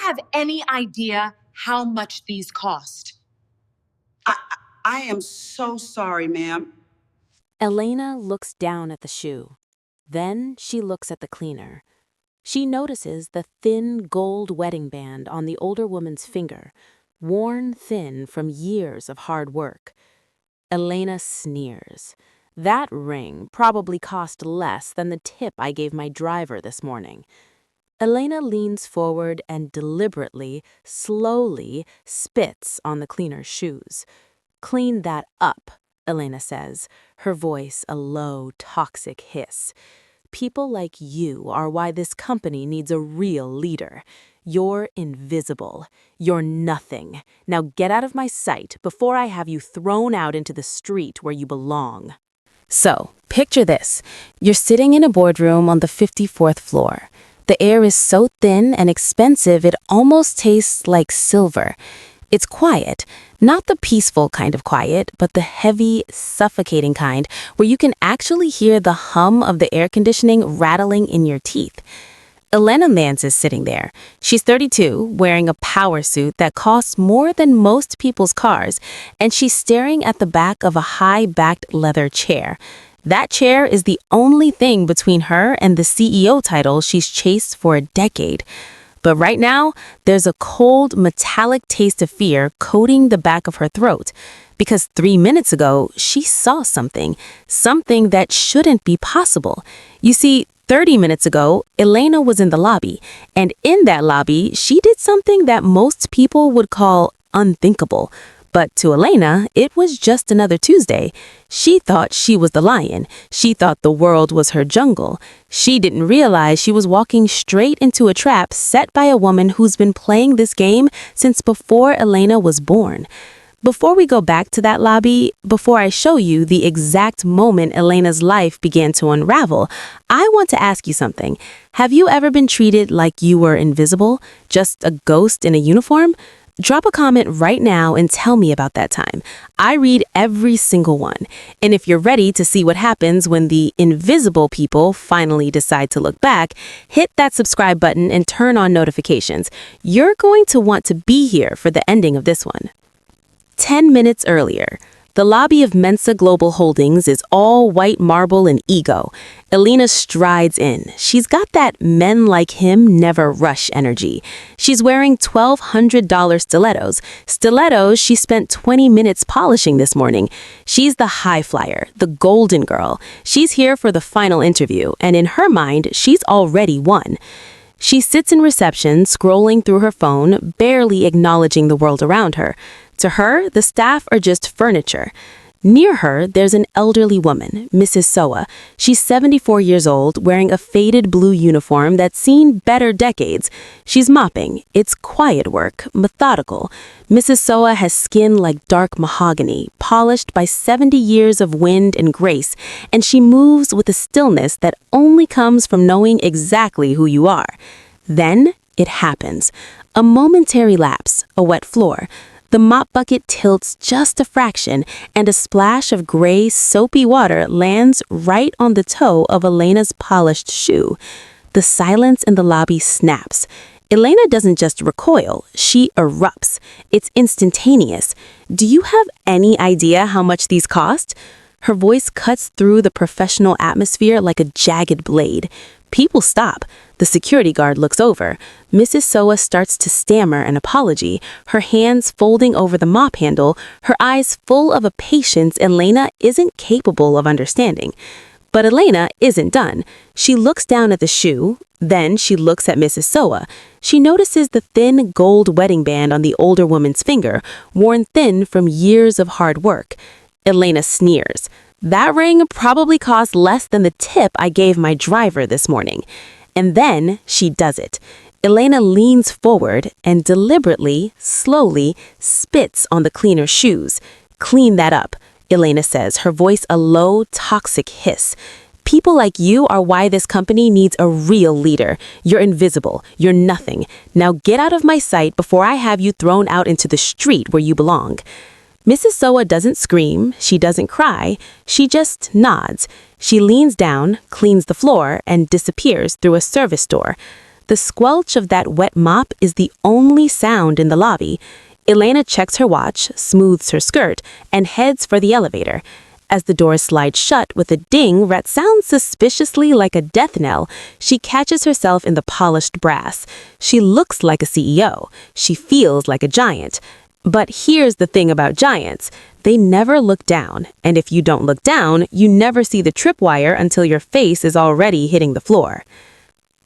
have any idea how much these cost? I, I am so sorry, ma'am. Elena looks down at the shoe. Then she looks at the cleaner. She notices the thin gold wedding band on the older woman's finger, worn thin from years of hard work. Elena sneers. That ring probably cost less than the tip I gave my driver this morning. Elena leans forward and deliberately, slowly spits on the cleaner's shoes. "Clean that up," Elena says, her voice a low, toxic hiss. "People like you are why this company needs a real leader. You're invisible. You're nothing. Now get out of my sight before I have you thrown out into the street where you belong." So, picture this. You're sitting in a boardroom on the 54th floor. The air is so thin and expensive it almost tastes like silver. It's quiet, not the peaceful kind of quiet, but the heavy, suffocating kind where you can actually hear the hum of the air conditioning rattling in your teeth. Elena Vance is sitting there. She's 32, wearing a power suit that costs more than most people's cars, and she's staring at the back of a high-backed leather chair. That chair is the only thing between her and the CEO title she's chased for a decade. But right now, there's a cold, metallic taste of fear coating the back of her throat. Because 3 minutes ago, she saw something that shouldn't be possible. You see, 30 minutes ago, Elena was in the lobby, and in that lobby, she did something that most people would call unthinkable. But to Elena, it was just another Tuesday. She thought she was the lion. She thought the world was her jungle. She didn't realize she was walking straight into a trap set by a woman who's been playing this game since before Elena was born. Before we go back to that lobby, before I show you the exact moment Elena's life began to unravel, I want to ask you something. Have you ever been treated like you were invisible? Just a ghost in a uniform? Drop a comment right now and tell me about that time. I read every single one. And if you're ready to see what happens when the invisible people finally decide to look back, hit that subscribe button and turn on notifications. You're going to want to be here for the ending of this one. 10 minutes earlier, the lobby of Mensa Global Holdings is all white marble and ego. Elena strides in. She's got that men like him never rush energy. She's wearing $1,200 stilettos. Stilettos she spent 20 minutes polishing this morning. She's the high flyer, the golden girl. She's here for the final interview, and in her mind, she's already won. She sits in reception, scrolling through her phone, barely acknowledging the world around her. To her, the staff are just furniture. Near her, there's an elderly woman, Mrs. Soa. She's 74 years old, wearing a faded blue uniform that's seen better decades. She's mopping. It's quiet work, methodical. Mrs. Soa has skin like dark mahogany, polished by 70 years of wind and grace, and she moves with a stillness that only comes from knowing exactly who you are. Then it happens. A momentary lapse, a wet floor. The mop bucket tilts just a fraction, and a splash of gray, soapy water lands right on the toe of Elena's polished shoe. The silence in the lobby snaps. Elena doesn't just recoil, she erupts. It's instantaneous. "Do you have any idea how much these cost?" Her voice cuts through the professional atmosphere like a jagged blade. People stop. The security guard looks over. Mrs. Soa starts to stammer an apology, her hands folding over the mop handle, her eyes full of a patience Elena isn't capable of understanding. But Elena isn't done. She looks down at the shoe, then she looks at Mrs. Soa. She notices the thin gold wedding band on the older woman's finger, worn thin from years of hard work. Elena sneers. "That ring probably cost less than the tip I gave my driver this morning." And then she does it. Elena leans forward and deliberately, slowly, spits on the cleaner's shoes. "Clean that up," Elena says, her voice a low, toxic hiss. "People like you are why this company needs a real leader. You're invisible. You're nothing. Now get out of my sight before I have you thrown out into the street where you belong." Mrs. Soa doesn't scream, she doesn't cry, she just nods. She leans down, cleans the floor, and disappears through a service door. The squelch of that wet mop is the only sound in the lobby. Elena checks her watch, smooths her skirt, and heads for the elevator. As the door slides shut with a ding that sounds suspiciously like a death knell, she catches herself in the polished brass. She looks like a CEO. She feels like a giant. But here's the thing about giants. They never look down, and if you don't look down, you never see the tripwire until your face is already hitting the floor.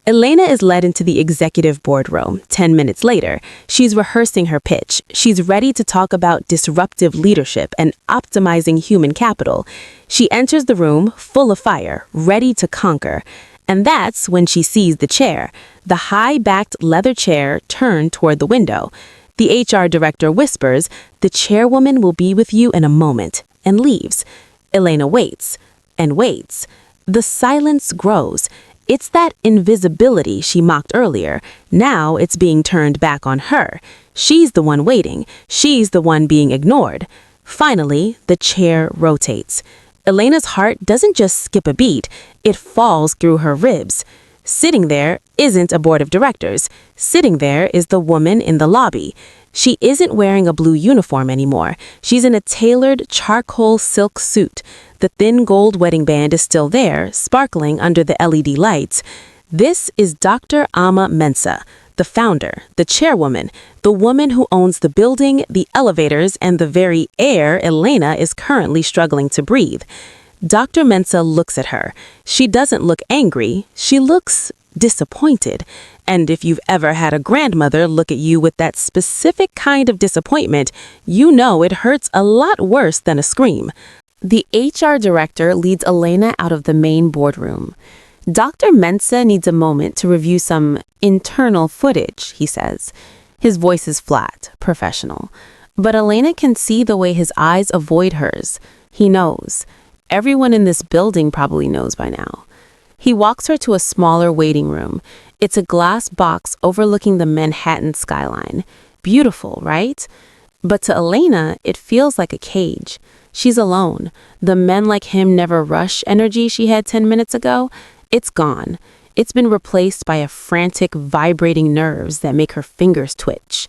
Elena is led into the executive boardroom. 10 minutes later, she's rehearsing her pitch. She's ready to talk about disruptive leadership and optimizing human capital. She enters the room full of fire, ready to conquer. And that's when she sees the chair, the high-backed leather chair turned toward the window. The HR director whispers, "The chairwoman will be with you in a moment," and leaves. Elena waits and waits. The silence grows. It's that invisibility she mocked earlier. Now it's being turned back on her. She's the one waiting. She's the one being ignored. Finally, the chair rotates. Elena's heart doesn't just skip a beat, it falls through her ribs. Sitting there isn't a board of directors. Sitting there is the woman in the lobby. She isn't wearing a blue uniform anymore. She's in a tailored charcoal silk suit. The thin gold wedding band is still there, sparkling under the LED lights. This is Dr. Ama Mensa, the founder, the chairwoman, the woman who owns the building, the elevators, and the very air Elena is currently struggling to breathe. Dr. Mensa looks at her. She doesn't look angry. She looks disappointed. And if you've ever had a grandmother look at you with that specific kind of disappointment, you know it hurts a lot worse than a scream. The HR director leads Elena out of the main boardroom. Dr. Mensa needs a moment to review some internal footage, he says. His voice is flat, professional. But Elena can see the way his eyes avoid hers. He knows. Everyone in this building probably knows by now. He walks her to a smaller waiting room. It's a glass box overlooking the Manhattan skyline. Beautiful, right? But to Elena, it feels like a cage. She's alone. The men like him never rush energy she had 10 minutes ago. It's gone. It's been replaced by a frantic, vibrating nerves that make her fingers twitch.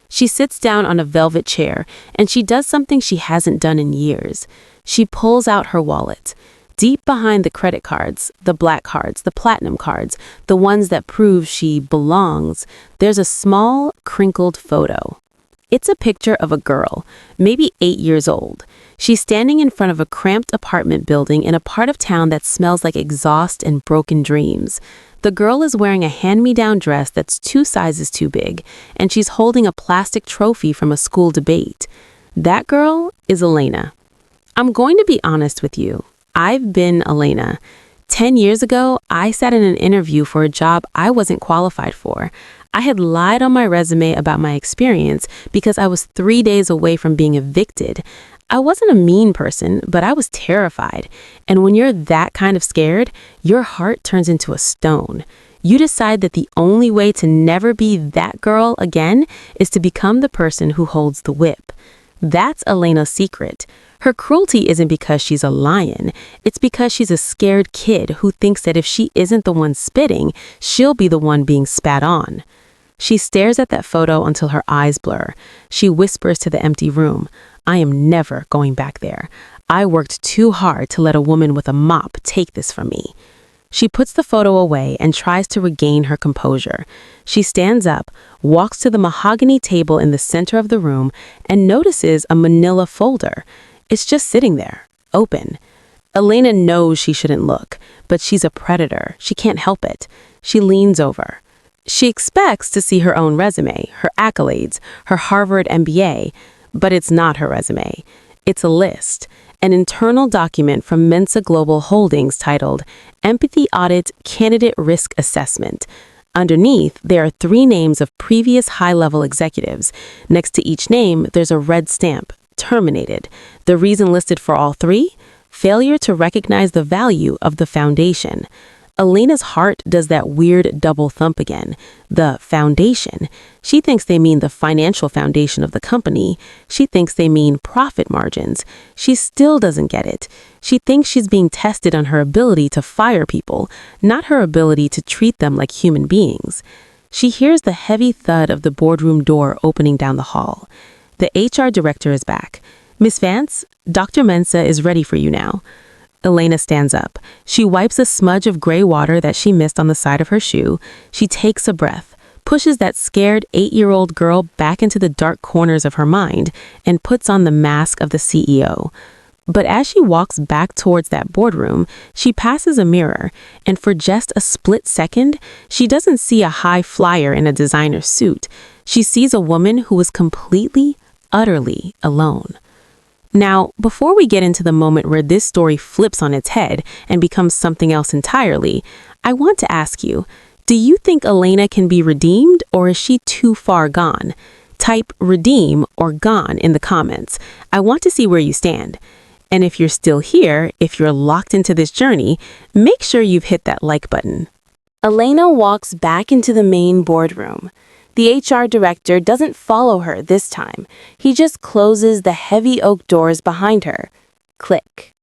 She sits down on a velvet chair, and she does something she hasn't done in years. She pulls out her wallet. Deep behind the credit cards, the black cards, the platinum cards, the ones that prove she belongs, there's a small, crinkled photo. It's a picture of a girl, maybe 8 years old. She's standing in front of a cramped apartment building in a part of town that smells like exhaust and broken dreams. The girl is wearing a hand-me-down dress that's 2 sizes too big, and she's holding a plastic trophy from a school debate. That girl is Elena. I'm going to be honest with you. I've been Elena. 10 years ago, I sat in an interview for a job I wasn't qualified for. I had lied on my resume about my experience because I was 3 days away from being evicted. I wasn't a mean person, but I was terrified. And when you're that kind of scared, your heart turns into a stone. You decide that the only way to never be that girl again is to become the person who holds the whip. That's Elena's secret. Her cruelty isn't because she's a lion. It's because she's a scared kid who thinks that if she isn't the one spitting, she'll be the one being spat on. She stares at that photo until her eyes blur. She whispers to the empty room, "I am never going back there. I worked too hard to let a woman with a mop take this from me." She puts the photo away and tries to regain her composure. She stands up, walks to the mahogany table in the center of the room, and notices a manila folder. It's just sitting there, open. Elena knows she shouldn't look, but she's a predator. She can't help it. She leans over. She expects to see her own resume, her accolades, her Harvard MBA, but it's not her resume. It's a list, an internal document from Mensa Global Holdings titled Empathy Audit Candidate Risk Assessment. Underneath, there are 3 names of previous high-level executives. Next to each name, there's a red stamp, terminated. The reason listed for all 3? Failure to recognize the value of the foundation. Elena's heart does that weird double thump again. The foundation. She thinks they mean the financial foundation of the company. She thinks they mean profit margins. She still doesn't get it. She thinks she's being tested on her ability to fire people, not her ability to treat them like human beings. She hears the heavy thud of the boardroom door opening down the hall. The HR director is back. "Miss Vance, Dr. Mensah is ready for you now." Elena stands up. She wipes a smudge of gray water that she missed on the side of her shoe. She takes a breath, pushes that scared 8-year-old girl back into the dark corners of her mind, and puts on the mask of the CEO. But as she walks back towards that boardroom, she passes a mirror, and for just a split second, she doesn't see a high flyer in a designer suit. She sees a woman who is completely, utterly alone. Now, before we get into the moment where this story flips on its head and becomes something else entirely, I want to ask you, do you think Elena can be redeemed, or is she too far gone? Type redeem or gone in the comments. I want to see where you stand. And if you're still here, if you're locked into this journey, make sure you've hit that like button. Elena walks back into the main boardroom. The HR director doesn't follow her this time. He just closes the heavy oak doors behind her. Click.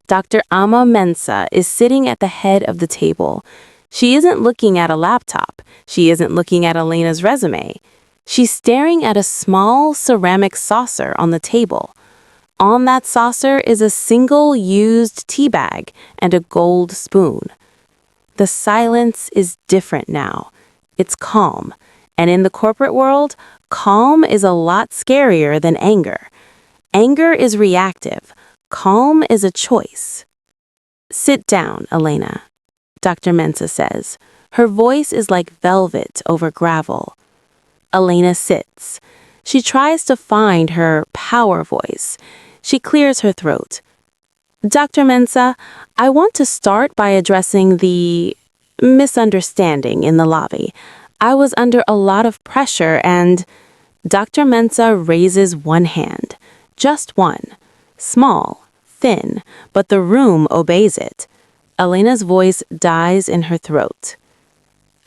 Dr. Ama Mensah is sitting at the head of the table. She isn't looking at a laptop. She isn't looking at Elena's resume. She's staring at a small ceramic saucer on the table. On that saucer is a single used tea bag and a gold spoon. The silence is different now. It's calm. And in the corporate world, calm is a lot scarier than anger. Anger is reactive. Calm is a choice. "Sit down, Elena," Dr. Mensah says. Her voice is like velvet over gravel. Elena sits. She tries to find her power voice. She clears her throat. "Dr. Mensah, I want to start by addressing the misunderstanding in the lobby. I was under a lot of pressure and—" Dr. Mensah raises one hand. Just one. Small, thin, but the room obeys it. Elena's voice dies in her throat.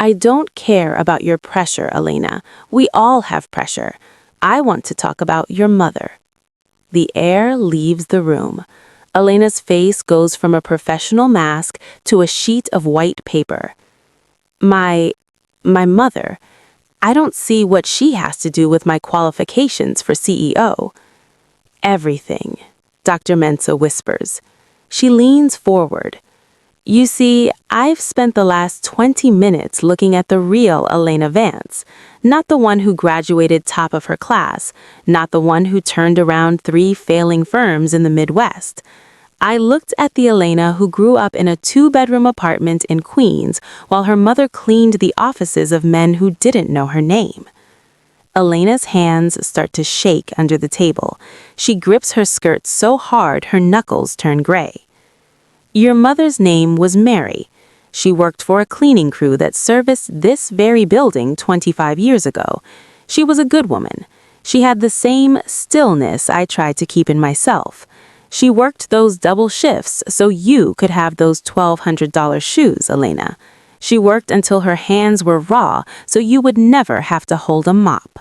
"I don't care about your pressure, Elena. We all have pressure. I want to talk about your mother." The air leaves the room. Elena's face goes from a professional mask to a sheet of white paper. My mother, I don't see what she has to do with my qualifications for CEO. "Everything," Dr. Mensah whispers. She leans forward. "You see, I've spent the last 20 minutes looking at the real Elena Vance, not the one who graduated top of her class, not the one who turned around 3 failing firms in the Midwest. I looked at the Elena who grew up in a 2-bedroom apartment in Queens while her mother cleaned the offices of men who didn't know her name." Elena's hands start to shake under the table. She grips her skirt so hard her knuckles turn gray. "Your mother's name was Mary. She worked for a cleaning crew that serviced this very building 25 years ago. She was a good woman. She had the same stillness I tried to keep in myself. She worked those double shifts so you could have those $1,200 shoes, Elena. She worked until her hands were raw so you would never have to hold a mop."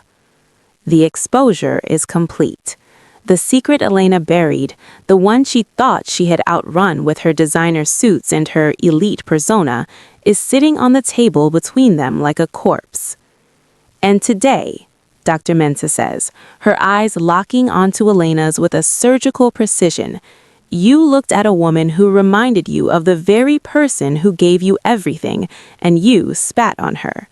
The exposure is complete. The secret Elena buried, the one she thought she had outrun with her designer suits and her elite persona, is sitting on the table between them like a corpse. "And today," Dr. Mensah says, her eyes locking onto Elena's with a surgical precision, "you looked at a woman who reminded you of the very person who gave you everything, and you spat on her.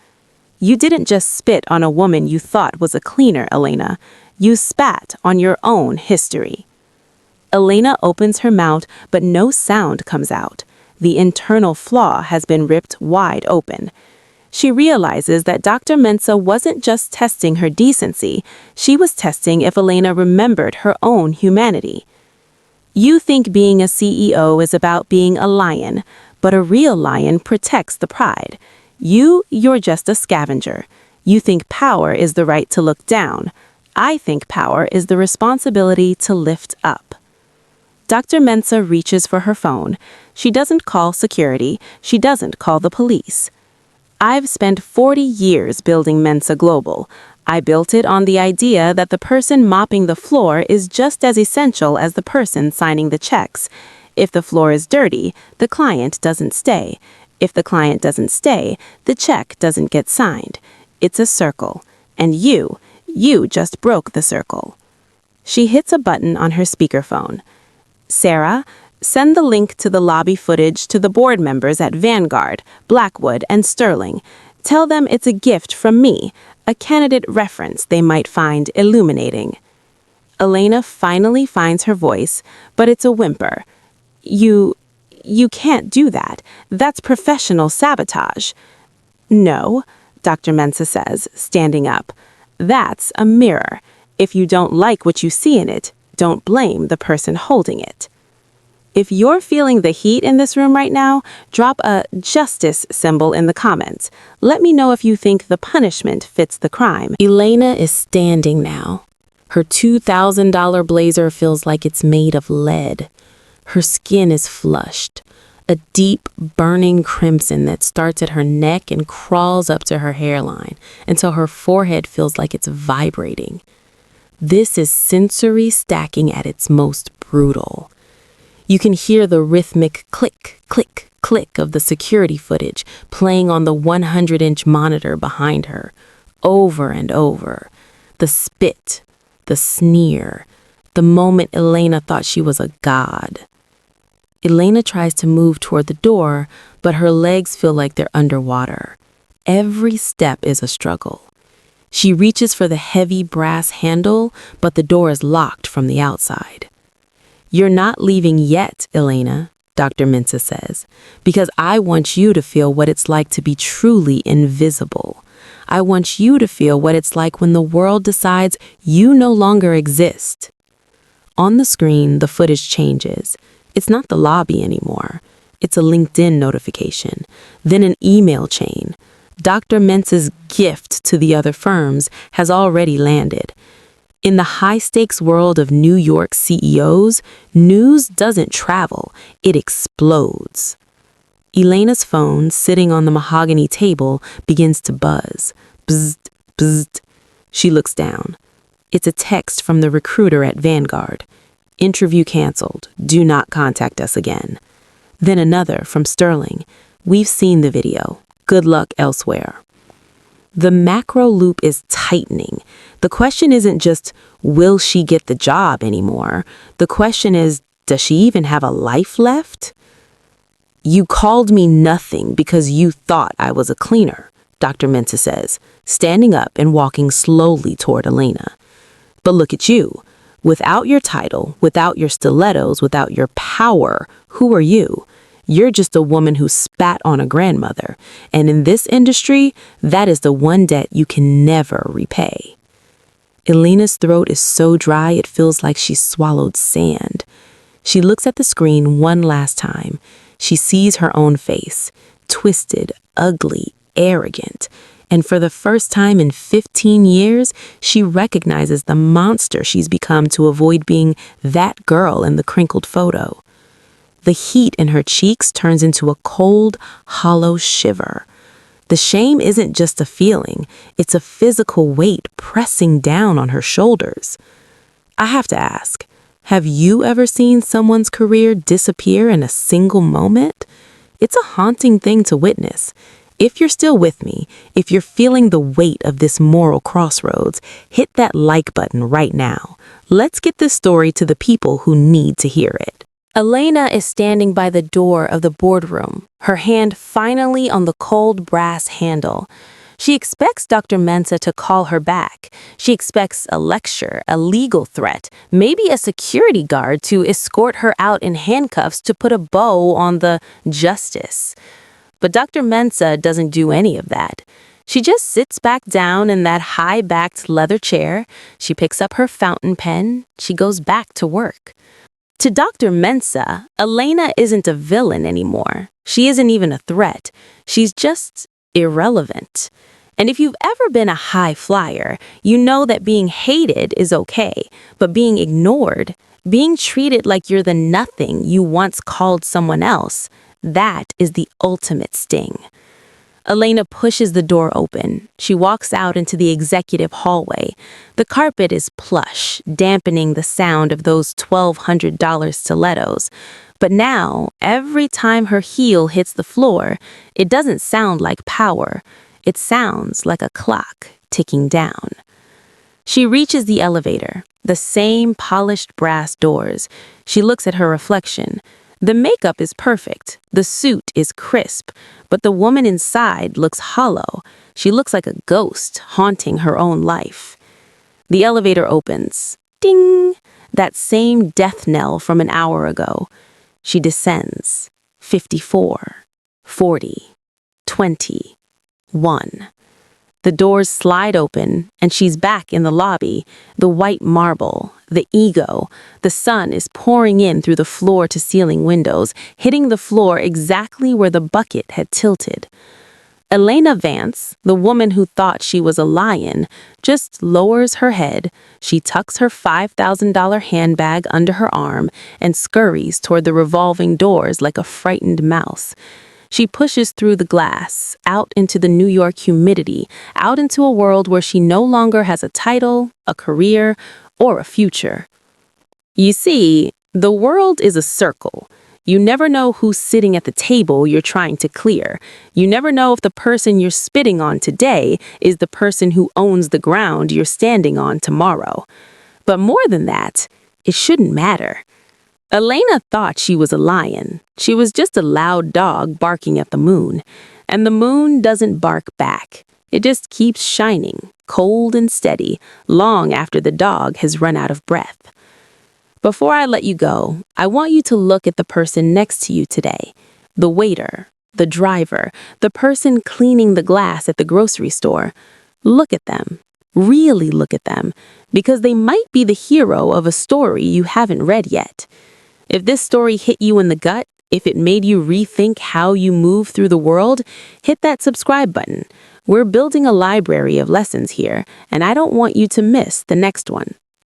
You didn't just spit on a woman you thought was a cleaner, Elena. You spat on your own history." Elena opens her mouth, but no sound comes out. The internal flaw has been ripped wide open. She realizes that Dr. Mensah wasn't just testing her decency, she was testing if Elena remembered her own humanity. "You think being a CEO is about being a lion, but a real lion protects the pride. You're just a scavenger. You think power is the right to look down. I think power is the responsibility to lift up." Dr. Mensah reaches for her phone. She doesn't call security. She doesn't call the police. I've spent 40 years building Mensa Global. I built it on the idea that the person mopping the floor is just as essential as the person signing the checks. If the floor is dirty, the client doesn't stay. If the client doesn't stay, the check doesn't get signed. It's a circle. And you just broke the circle. She hits a button on her speakerphone. Sarah, send the link to the lobby footage to the board members at Vanguard, Blackwood, and Sterling. Tell them it's a gift from me, a candidate reference they might find illuminating. Elena finally finds her voice, but it's a whimper. You can't do that. That's professional sabotage. No, Dr. Mensah says, standing up. That's a mirror. If you don't like what you see in it, don't blame the person holding it. If you're feeling the heat in this room right now, drop a justice symbol in the comments. Let me know if you think the punishment fits the crime. Elena is standing now. Her $2,000 blazer feels like it's made of lead. Her skin is flushed, a deep, burning crimson that starts at her neck and crawls up to her hairline until her forehead feels like it's vibrating. This is sensory stacking at its most brutal. You can hear the rhythmic click, click, click of the security footage playing on the 100-inch monitor behind her, over and over. The spit, the sneer, the moment Elena thought she was a god. Elena tries to move toward the door, but her legs feel like they're underwater. Every step is a struggle. She reaches for the heavy brass handle, but the door is locked from the outside. You're not leaving yet, Elena, Dr. Mensah says, because I want you to feel what it's like to be truly invisible. I want you to feel what it's like when the world decides you no longer exist. On the screen, the footage changes. It's not the lobby anymore. It's a LinkedIn notification, then an email chain. Dr. Mensah's gift to the other firms has already landed. In the high-stakes world of New York CEOs, news doesn't travel, it explodes. Elena's phone, sitting on the mahogany table, begins to buzz. Bzzzt, bzzzt. She looks down. It's a text from the recruiter at Vanguard. Interview canceled. Do not contact us again. Then another from Sterling. We've seen the video. Good luck elsewhere. The macro loop is tightening. The question isn't just, will she get the job anymore? The question is, does she even have a life left? You called me nothing because you thought I was a cleaner, Dr. Mensah says, standing up and walking slowly toward Elena. But look at you. Without your title, without your stilettos, without your power, who are you? You're just a woman who spat on a grandmother. And in this industry, that is the one debt you can never repay. Elena's throat is so dry it feels like she swallowed sand. She looks at the screen one last time. She sees her own face, twisted, ugly, arrogant. And for the first time in 15 years, she recognizes the monster she's become to avoid being that girl in the crinkled photo. The heat in her cheeks turns into a cold, hollow shiver. The shame isn't just a feeling, it's a physical weight pressing down on her shoulders. I have to ask, have you ever seen someone's career disappear in a single moment? It's a haunting thing to witness. If you're still with me, if you're feeling the weight of this moral crossroads, hit that like button right now. Let's get this story to the people who need to hear it. Elena is standing by the door of the boardroom, her hand finally on the cold brass handle. She expects Dr. Mensah to call her back. She expects a lecture, a legal threat, maybe a security guard to escort her out in handcuffs to put a bow on the justice. But Dr. Mensah doesn't do any of that. She just sits back down in that high-backed leather chair. She picks up her fountain pen. She goes back to work. To Dr. Mensah, Elena isn't a villain anymore. She isn't even a threat. She's just irrelevant. And if you've ever been a high flyer, you know that being hated is okay, but being ignored, being treated like you're the nothing you once called someone else, that is the ultimate sting. Elena pushes the door open. She walks out into the executive hallway. The carpet is plush, dampening the sound of those $1,200 stilettos. But now, every time her heel hits the floor, it doesn't sound like power. It sounds like a clock ticking down. She reaches the elevator, the same polished brass doors. She looks at her reflection. The makeup is perfect, the suit is crisp, but the woman inside looks hollow. She looks like a ghost haunting her own life. The elevator opens. Ding! That same death knell from an hour ago. She descends. 54, 40, 20, 1. The doors slide open, and she's back in the lobby. The white marble, the ego. The sun is pouring in through the floor-to-ceiling windows, hitting the floor exactly where the bucket had tilted. Elena Vance, the woman who thought she was a lion, just lowers her head. She tucks her $5,000 handbag under her arm and scurries toward the revolving doors like a frightened mouse. She pushes through the glass, out into the New York humidity, out into a world where she no longer has a title, a career, or a future. You see, the world is a circle. You never know who's sitting at the table you're trying to clear. You never know if the person you're spitting on today is the person who owns the ground you're standing on tomorrow. But more than that, it shouldn't matter. Elena thought she was a lion. She was just a loud dog barking at the moon. And the moon doesn't bark back. It just keeps shining, cold and steady, long after the dog has run out of breath. Before I let you go, I want you to look at the person next to you today. The waiter, the driver, the person cleaning the glass at the grocery store. Look at them. Really look at them. Because they might be the hero of a story you haven't read yet. If this story hit you in the gut, if it made you rethink how you move through the world, hit that subscribe button. We're building a library of lessons here, and I don't want you to miss the next one.